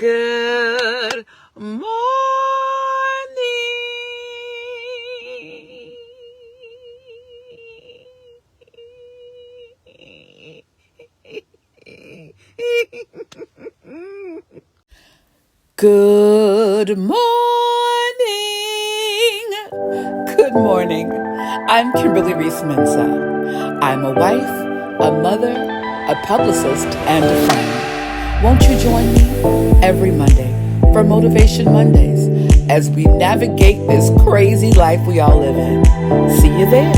Good morning. Good morning. Good morning. I'm Kimberly Reese Mensah. I'm a wife, a mother, a publicist, and a friend. Won't you join me every Monday for Motivation Mondays as we navigate this crazy life we all live in? See you there.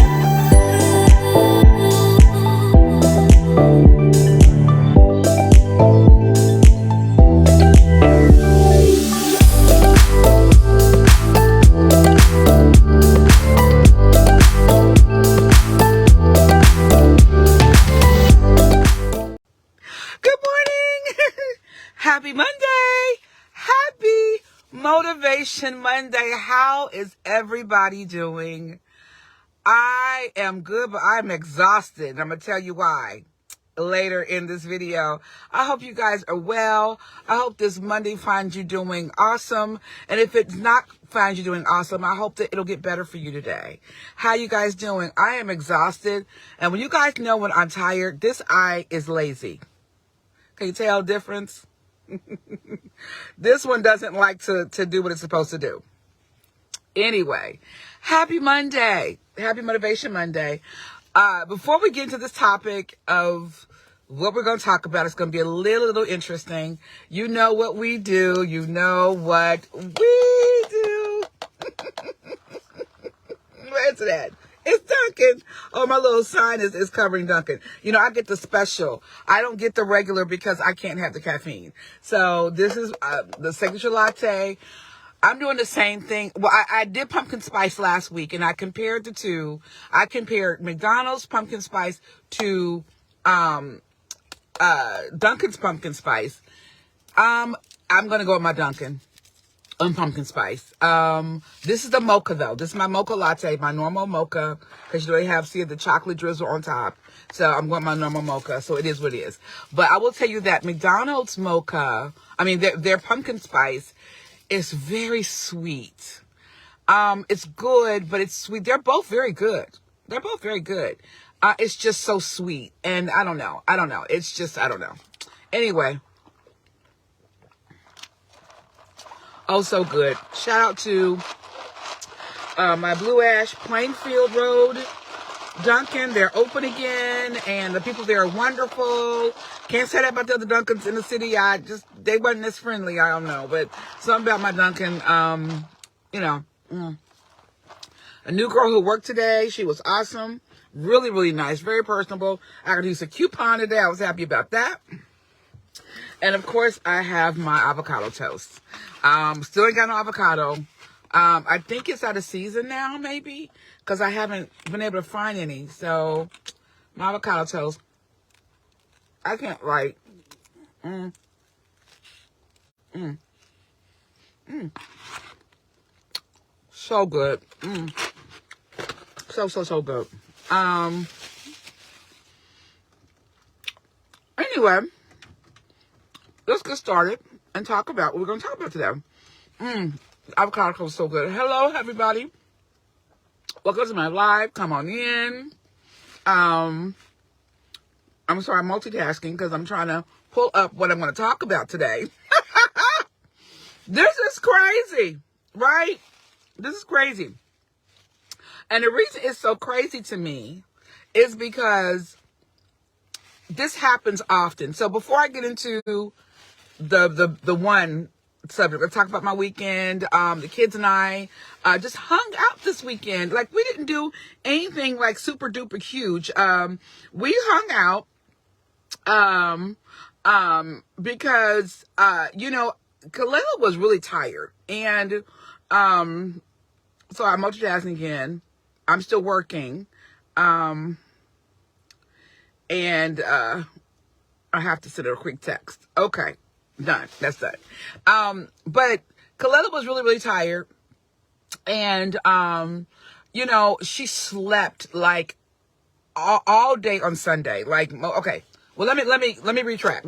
Good morning. Happy Monday. Happy Motivation Monday. How is everybody doing? I am good, but I'm exhausted. I'm going to tell you why later in this video. I hope you guys are well. I hope this Monday finds you doing awesome. And if it's not finds you doing awesome, I hope that it'll get better for you today. How you guys doing? I am exhausted. And when you guys know when I'm tired, this eye is lazy. Can you tell the difference? This one doesn't like to do what it's supposed to do. Anyway, happy Monday. Happy Motivation Monday. Before we get into this topic of what we're going to talk about, it's going to be a little interesting. You know what we do. You know what we do. Where's it at? It's Dunkin'. Oh, my little sign is covering Dunkin'. You know, I get the special. I don't get the regular because I can't have the caffeine. So this is the signature latte. I'm doing the same thing. Well, I did pumpkin spice last week, and I compared the two. I compared McDonald's pumpkin spice to Dunkin's pumpkin spice. I'm going to go with my Dunkin' pumpkin spice. This is the mocha though. This is my mocha latte, my normal mocha, because you know they have the chocolate drizzle on top. So I'm going my normal mocha. So it is what it is. But I will tell you that McDonald's mocha, their pumpkin spice is very sweet. It's good, but it's sweet. They're both very good. They're both very good. It's just so sweet, and I don't know. It's just I don't know. Anyway. Oh, so good. Shout out to my Blue Ash Plainfield Road Dunkin'. They're open again, and the people there are wonderful. Can't say that about the other Dunkins in the city. They wasn't as friendly. I don't know, but something about my Dunkin'. A new girl who worked today. She was awesome. Really, really nice. Very personable. I could use a coupon today. I was happy about that. And of course, I have my avocado toast. Still ain't got no avocado. I think it's out of season now, maybe, because I haven't been able to find any. So, my avocado toast. I can't write. So good. So good. Anyway, let's get started and talk about what we're going to talk about today. Avocado toast is so good. Hello, everybody. Welcome to my live. Come on in. I'm sorry, I'm multitasking because I'm trying to pull up what I'm going to talk about today. This is crazy, right? This is crazy. And the reason it's so crazy to me is because this happens often. So before I get into the one subject, I'll talk about my weekend. The kids and I just hung out this weekend. Like, we didn't do anything like super duper huge. We hung out because Kalila was really tired, and so I'm multitasking again. I'm still working, and I have to send her a quick text. Okay, done. That's done. But Kalila was really, really tired, and she slept like all day on Sunday. Like, okay. Well, let me retract.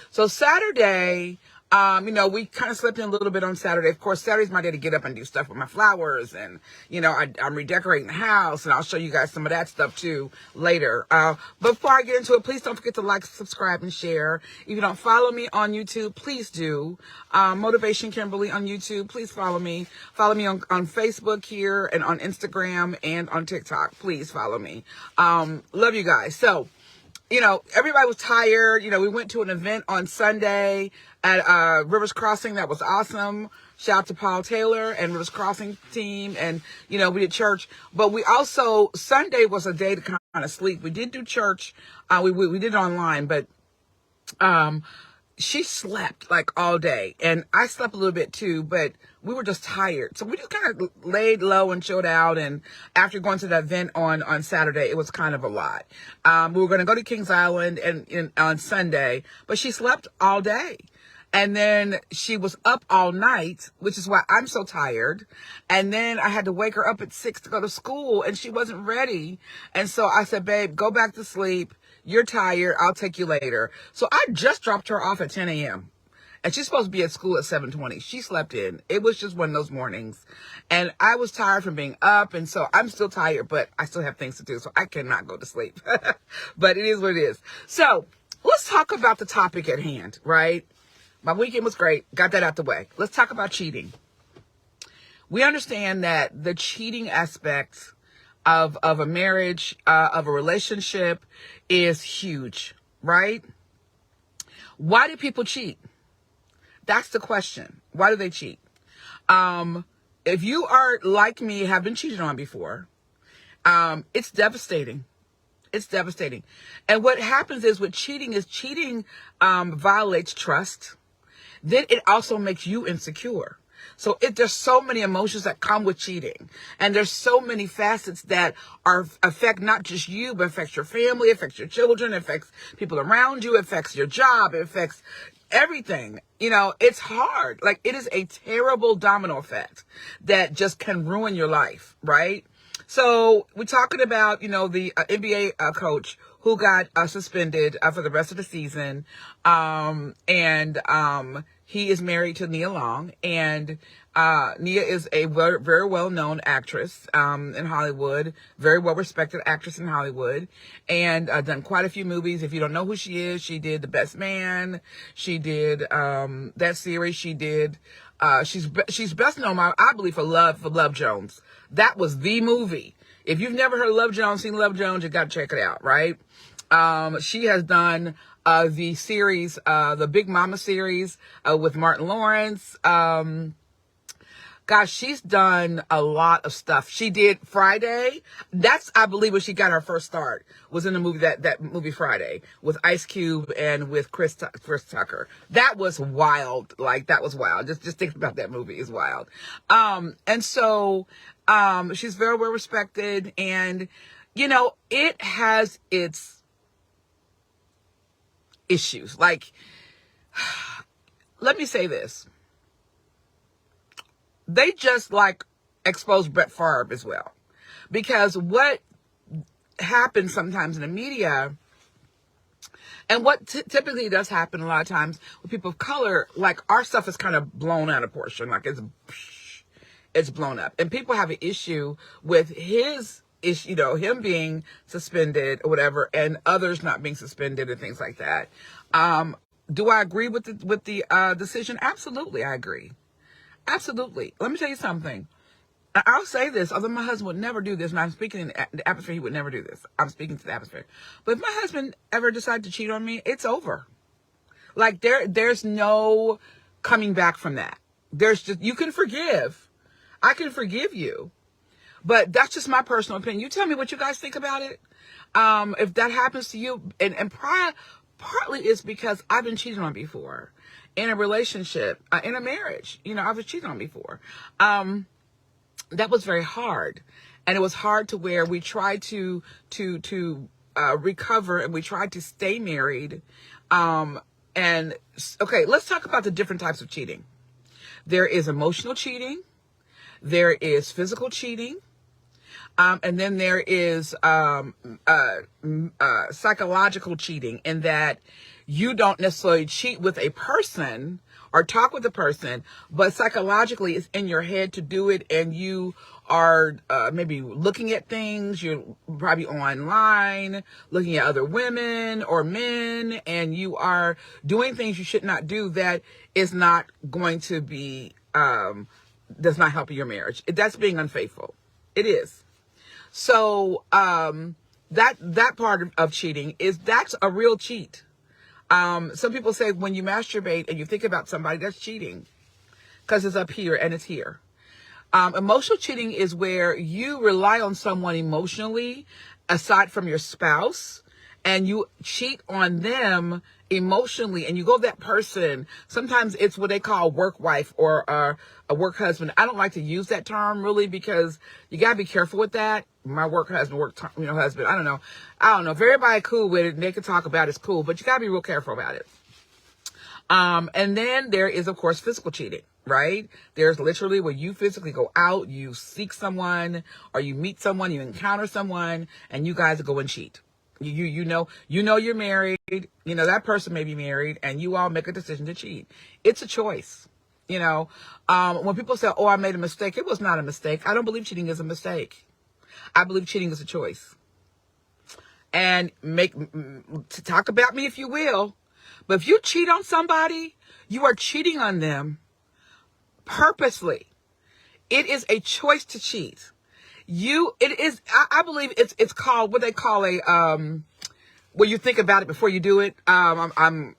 So Saturday, We kind of slept in a little bit on Saturday. Of course, Saturday's my day to get up and do stuff with my flowers, and I'm redecorating the house, and I'll show you guys some of that stuff too later. Before I get into it, please don't forget to like, subscribe, and share. If you don't follow me on YouTube, please do. Motivation Kimberly on YouTube, please follow me. Follow me on Facebook here, and on Instagram, and on TikTok. Please follow me. Love you guys. So, everybody was tired. We went to an event on Sunday at Rivers Crossing. That was awesome. Shout out to Paul Taylor and Rivers Crossing team. And, we did church. But we also, Sunday was a day to kind of sleep. We did do church. We did it online, but she slept like all day, and I slept a little bit too, but we were just tired. So we just kind of laid low and chilled out. And after going to that event on Saturday, it was kind of a lot. We were going to go to Kings Island on Sunday, but she slept all day. And then she was up all night, which is why I'm so tired. And then I had to wake her up at 6 to go to school, and she wasn't ready. And so I said, babe, go back to sleep. You're tired. I'll take you later. So I just dropped her off at 10 a.m. And she's supposed to be at school at 7:20. She slept in. It was just one of those mornings. And I was tired from being up. And so I'm still tired, but I still have things to do. So I cannot go to sleep. But it is what it is. So let's talk about the topic at hand, right? My weekend was great. Got that out the way. Let's talk about cheating. We understand that the cheating aspect of a marriage, of a relationship is huge, right? Why do people cheat? That's the question. Why do they cheat? If you are like me, have been cheated on before, it's devastating. It's devastating. And what happens is with cheating violates trust. Then it also makes you insecure. So there's so many emotions that come with cheating, and there's so many facets that affect not just you, but affects your family, affects your children, affects people around you, affects your job, it affects everything. It's hard. Like, it is a terrible domino effect that just can ruin your life, right? So we're talking about, the NBA coach who got suspended for the rest of the season. He is married to Nia Long, and Nia is a very, very well-known actress in Hollywood, very well-respected actress in Hollywood, and done quite a few movies. If you don't know who she is, she did The Best Man. She did that series. She did. She's best known, I believe, for Love Jones. That was the movie. If you've never heard of Love Jones, seen Love Jones, you got to check it out, right? She has done the series, the Big Mama series with Martin Lawrence. Gosh, she's done a lot of stuff. She did Friday. That's, I believe, where she got her first start, was in the movie, that movie Friday with Ice Cube and with Chris Tucker. That was wild. Like, that was wild. Just think about that movie. It's wild. And so, she's very well respected, and, it has its issues. Like, let me say this. They just exposed Brett Favre as well, because what happens sometimes in the media, and what typically does happen a lot of times with people of color, like, our stuff is kind of blown out of proportion, like it's blown up, and people have an issue with his issue, him being suspended or whatever, and others not being suspended and things like that. Do I agree with the decision? Absolutely, I agree. Absolutely. Let me tell you something. I'll say this, although my husband would never do this, and I'm speaking in the atmosphere, he would never do this. I'm speaking to the atmosphere. But if my husband ever decided to cheat on me, it's over. Like, there's no coming back from that. There's just, you can forgive. I can forgive you. But that's just my personal opinion. You tell me what you guys think about it. If that happens to you, and partly it's because I've been cheated on before. In a relationship, in a marriage, I was cheated on before. That was very hard, and it was hard to where we tried to recover, and we tried to stay married. And okay, let's talk about the different types of cheating. There is emotional cheating, there is physical cheating, and then there is psychological cheating, in that you don't necessarily cheat with a person or talk with a person, but psychologically it's in your head to do it, and you are maybe looking at things, you're probably online looking at other women or men, and you are doing things you should not do that is not going to be does not help your marriage. That's being unfaithful. It is. So that part of cheating that's a real cheat. Some people say when you masturbate and you think about somebody, that's cheating because it's up here and it's here. Emotional cheating is where you rely on someone emotionally aside from your spouse, and you cheat on them emotionally, and you go that person. Sometimes it's what they call work wife or a work husband. I don't like to use that term really because you gotta be careful with that. My work husband, husband. I don't know. If everybody cool with it and they can talk about it's cool, but you gotta be real careful about it. And then there is, of course, physical cheating, right? There's literally where you physically go out, you seek someone, or you meet someone, you encounter someone, and you guys go and cheat. You know you're married, that person may be married, and you all make a decision to cheat. It's a choice. When people say, oh, I made a mistake, it was not a mistake. I don't believe cheating is a mistake. I believe cheating is a choice. And talk about me if you will, but if you cheat on somebody, you are cheating on them purposely. It is a choice to cheat. I believe it's called what they call where you think about it before you do it. I'm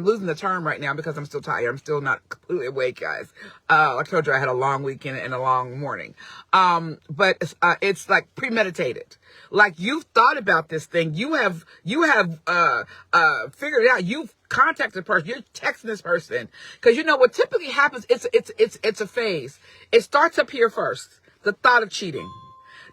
losing the term right now because I'm still tired. I'm still not completely awake, guys. I told you I had a long weekend and a long morning. But it's like premeditated. Like you've thought about this thing. You have figured it out. You've contacted the person. You're texting this person because what typically happens. It's a phase. It starts up here first. The thought of cheating.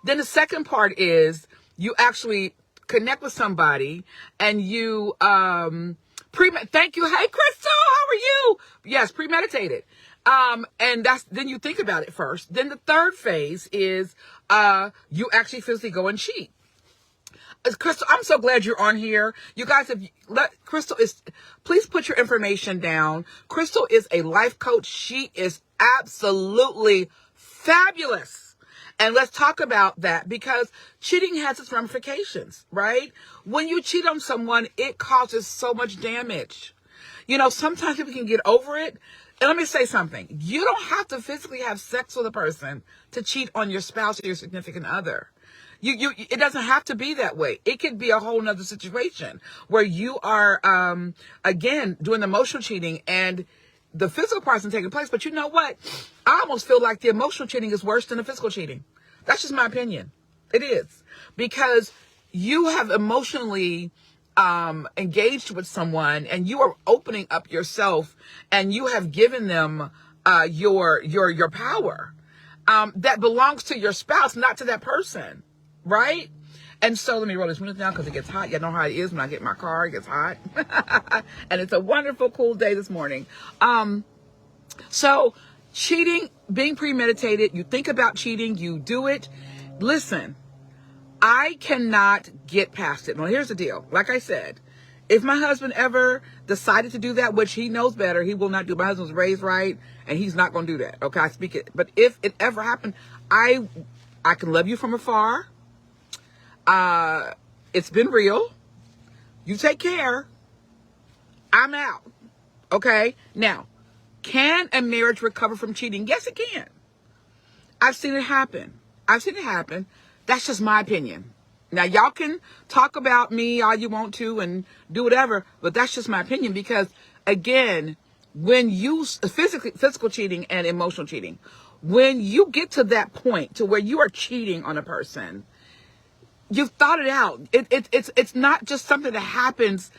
Then the second part is you actually connect with somebody and you thank you. Hey Crystal, how are you? Yes, premeditated. And then you think about it first. Then the third phase is you actually physically go and cheat. Crystal, I'm so glad you're on here. You guys please put your information down. Crystal is a life coach. She is absolutely fabulous. And let's talk about that because cheating has its ramifications, right? When you cheat on someone, it causes so much damage. Sometimes people can get over it. And let me say something. You don't have to physically have sex with a person to cheat on your spouse or your significant other. It doesn't have to be that way. It could be a whole nother situation where you are, again, doing emotional cheating and the physical part isn't taking place. But you know what? I almost feel like the emotional cheating is worse than the physical cheating. That's just my opinion. It is. Because you have emotionally engaged with someone and you are opening up yourself and you have given them your power that belongs to your spouse, not to that person. Right? And so let me roll this window down because it gets hot. You know how it is when I get in my car, it gets hot. And it's a wonderful, cool day this morning. So cheating, being premeditated, you think about cheating, you do it. Listen, I cannot get past it. Well, here's the deal. Like I said, if my husband ever decided to do that, which he knows better, he will not do. My husband's raised right, and he's not going to do that. Okay, I speak it. But if it ever happened, I can love you from afar. It's been real. You take care. I'm out. Okay. Now, can a marriage recover from cheating? Yes, it can. I've seen it happen. That's just my opinion. Now, y'all can talk about me all you want to and do whatever, but that's just my opinion because, again, when you physical cheating and emotional cheating, when you get to that point to where you are cheating on a person, you've thought it out. It's not just something that happens.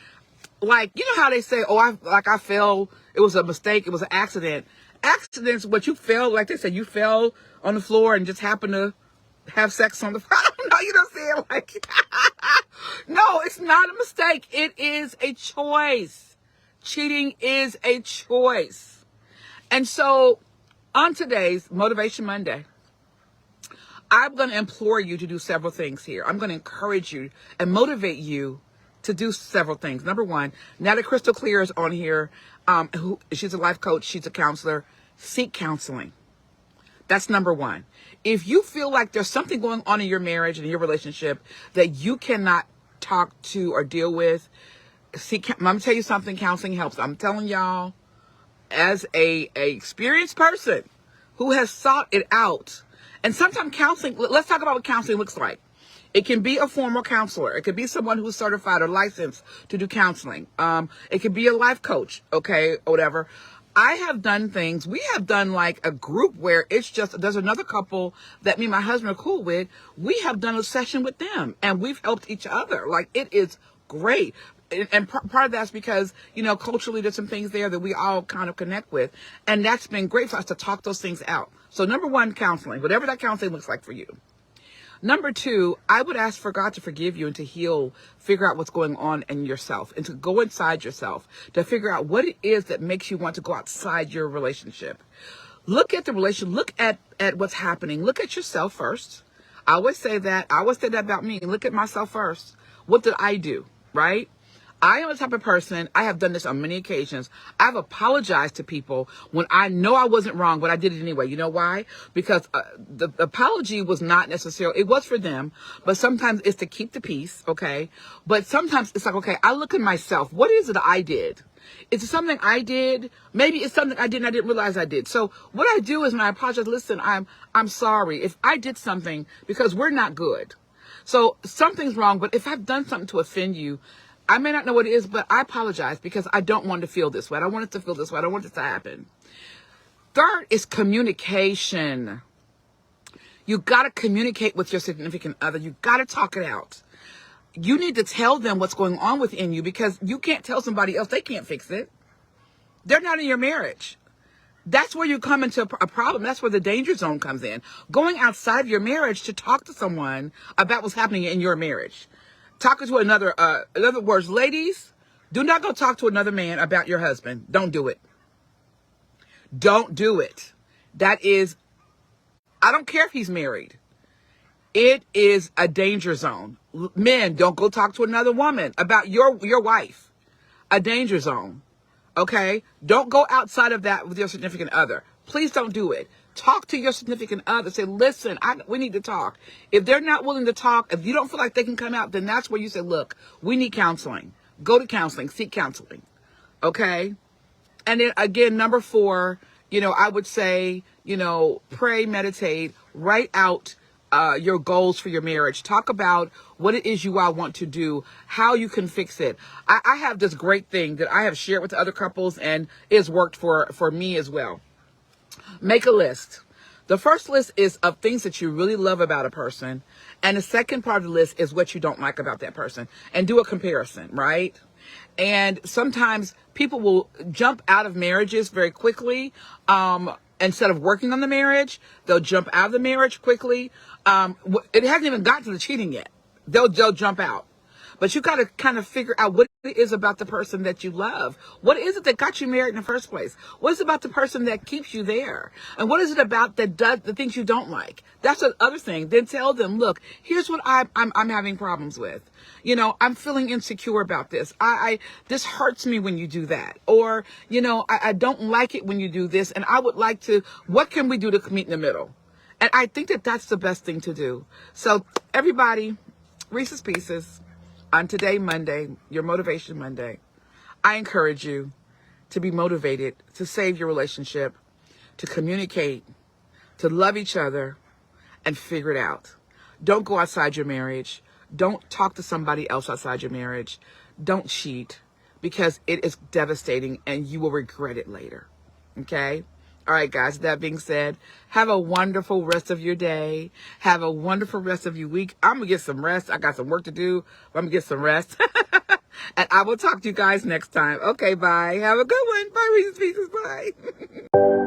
Like, you know how they say, I fell, it was a mistake, it was an accident. Accidents, what you fell, like they said, you fell on the floor and just happened to have sex on the floor. I don't know, you don't say it like, no, it's not a mistake. It is a choice. Cheating is a choice. And so on today's Motivation Monday, I'm going to implore you to do several things here. I'm going to encourage you and motivate you to do several things. Number one, now that Crystal Clear is on here, she's a life coach, she's a counselor, seek counseling. That's number one. If you feel like there's something going on in your marriage and your relationship that you cannot talk to or deal with, I'm going to tell you something, counseling helps. I'm telling y'all, as a experienced person who has sought it out, and sometimes counseling, let's talk about what counseling looks like. It can be a formal counselor. It could be someone who's certified or licensed to do counseling. It could be a life coach, okay, or whatever. I have done things. We have done like a group where it's just, there's another couple that me and my husband are cool with. We have done a session with them and we've helped each other. Like, it is great. And part of that's because, you know, culturally there's some things there that we all kind of connect with. And that's been great for us to talk those things out. So number one, counseling, whatever that counseling looks like for you. Number two, I would ask for God to forgive you and to heal, figure out what's going on in yourself, and to go inside yourself, to figure out what it is that makes you want to go outside your relationship. Look at the relationship, look at what's happening, look at yourself first. I always say that about me. Look at myself first. What did I do, right? I am the type of person, I have done this on many occasions. I've apologized to people when I know I wasn't wrong, but I did it anyway. You know why? Because the apology was not necessarily, it was for them, but sometimes it's to keep the peace, okay? But sometimes it's like, okay, I look at myself. What is it I did? Is it something I did? Maybe it's something I did and I didn't realize I did. So what I do is when I apologize, listen, I'm sorry if I did something, because we're not good. So something's wrong, but if I've done something to offend you, I may not know what it is, but I apologize because I don't want to feel this way. I don't want it to feel this way. I don't want this to happen. Third is communication. You got to communicate with your significant other. You got to talk it out. You need to tell them what's going on within you, because you can't tell somebody else. They can't fix it. They're not in your marriage. That's where you come into a problem. That's where the danger zone comes in. Going outside your marriage to talk to someone about what's happening in your marriage. Talking to another, in other words, ladies, do not go talk to another man about your husband. Don't do it. Don't do it. That is, I don't care if he's married. It is a danger zone. Men, don't go talk to another woman about your wife. A danger zone. Okay? Don't go outside of that with your significant other. Please don't do it. Talk to your significant other. Say, listen, we need to talk. If they're not willing to talk, if you don't feel like they can come out, then that's where you say, look, we need counseling. Go to counseling. Seek counseling. Okay? And then again, number 4, you know, I would say, you know, pray, meditate, write out your goals for your marriage. Talk about what it is you all want to do, how you can fix it. I have this great thing that I have shared with other couples, and it's worked for me as well. Make a list. The first list is of things that you really love about a person. And the second part of the list is what you don't like about that person. And do a comparison, right? And sometimes people will jump out of marriages very quickly. Instead of working on the marriage, they'll jump out of the marriage quickly. It hasn't even gotten to the cheating yet. They'll jump out. But you got to kind of figure out what it is about the person that you love. What is it that got you married in the first place? What is it about the person that keeps you there? And what is it about that does the things you don't like? That's the other thing. Then tell them, look, here's what I'm having problems with. You know, I'm feeling insecure about this. This hurts me when you do that. Or, you know, I don't like it when you do this. And I would like to, what can we do to meet in the middle? And I think that that's the best thing to do. So everybody, Reese's Pieces. On today, Monday, your Motivation Monday, I encourage you to be motivated, to save your relationship, to communicate, to love each other, and figure it out. Don't go outside your marriage. Don't talk to somebody else outside your marriage. Don't cheat, because it is devastating and you will regret it later. Okay? All right, guys, that being said, have a wonderful rest of your day. Have a wonderful rest of your week. I'm going to get some rest. I got some work to do, but I'm going to get some rest. And I will talk to you guys next time. Okay, bye. Have a good one. Bye, Reese's Pieces. Bye.